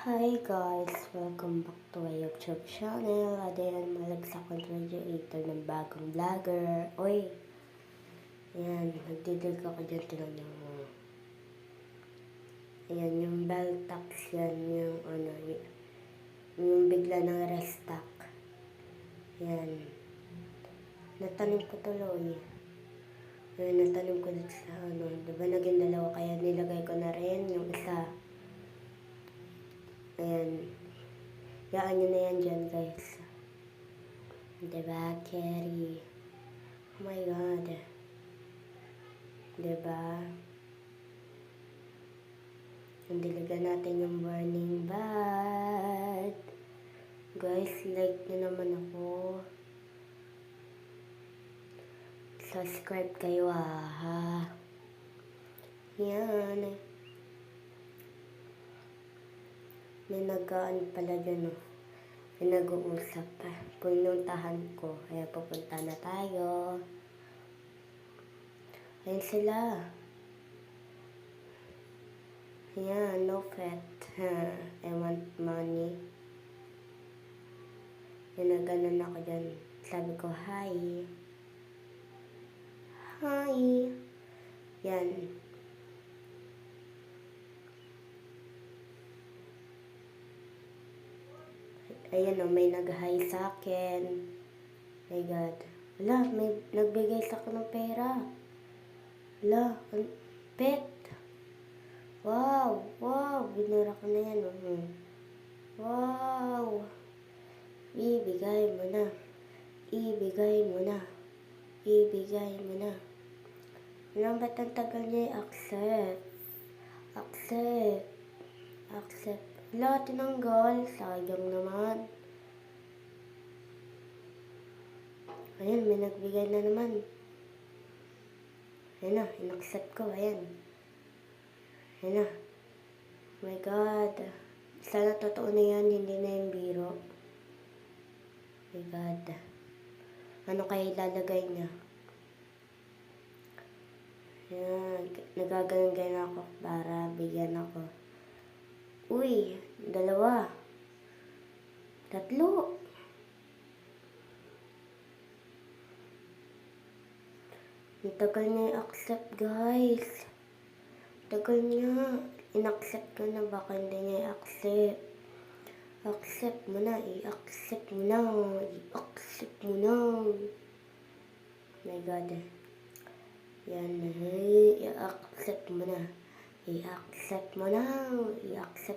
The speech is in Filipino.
Hi guys! Welcome back to my YouTube channel. Ayan, malagsak ang creator ng bagong vlogger. Oy! Ayan, nagdidig ako dyan. Tinan niyo mo. Ayan, yung bell tax yan. Yung bigla ng restock. Ayan. Natanim ko tuloy. Ayan, natanim ko dito sa Diba naging dalawa kaya nilagay ko na rin yung isa. Ayan. Yaan nyo na yan dyan, guys. Diba, Kerry? Oh my God. Diba? Diligan natin yung burning bat. Guys, like nyo naman ako. Subscribe kayo, ha? Yan. May nag-aan pala dyan, oh. May nag-uusap pa. Pinuntahan ko. Kaya pupunta na tayo. Ayan sila. Ayan, no pet. I want money. Yan, naganon ako dyan. Sabi ko, hi. Hi. Yan. Ayan o, may nag-hi sa akin. My God. Wala, may nagbigay sa akin ng pera. Wala, pet. Wow, wow. Binura ko na yan. Wow. Ibigay mo na. Ibigay mo na. Ibigay mo na. Alam ba't ang tagal niya i-accept? Accept. Accept. Wala, tinanggal. Sayang naman. Ayan, may nagbigay na naman. Ayan na, in-accept ko. Ayan. Ayan na. Oh my God. Sana totoo na yan, hindi na yung biro. Oh my God. Ano kaya ilalagay niya? Ayan, nagaganon-ganon ako para bigyan ako. Uy, 2. 3. Ang tagal niya i-accept, guys. Tagal niya. In-accept ko na, baka hindi niya i-accept. Accept mo na, i-accept mo na. I-accept mo na. Oh my God. Yan, i-accept mo na. I-accept mo na. I-accept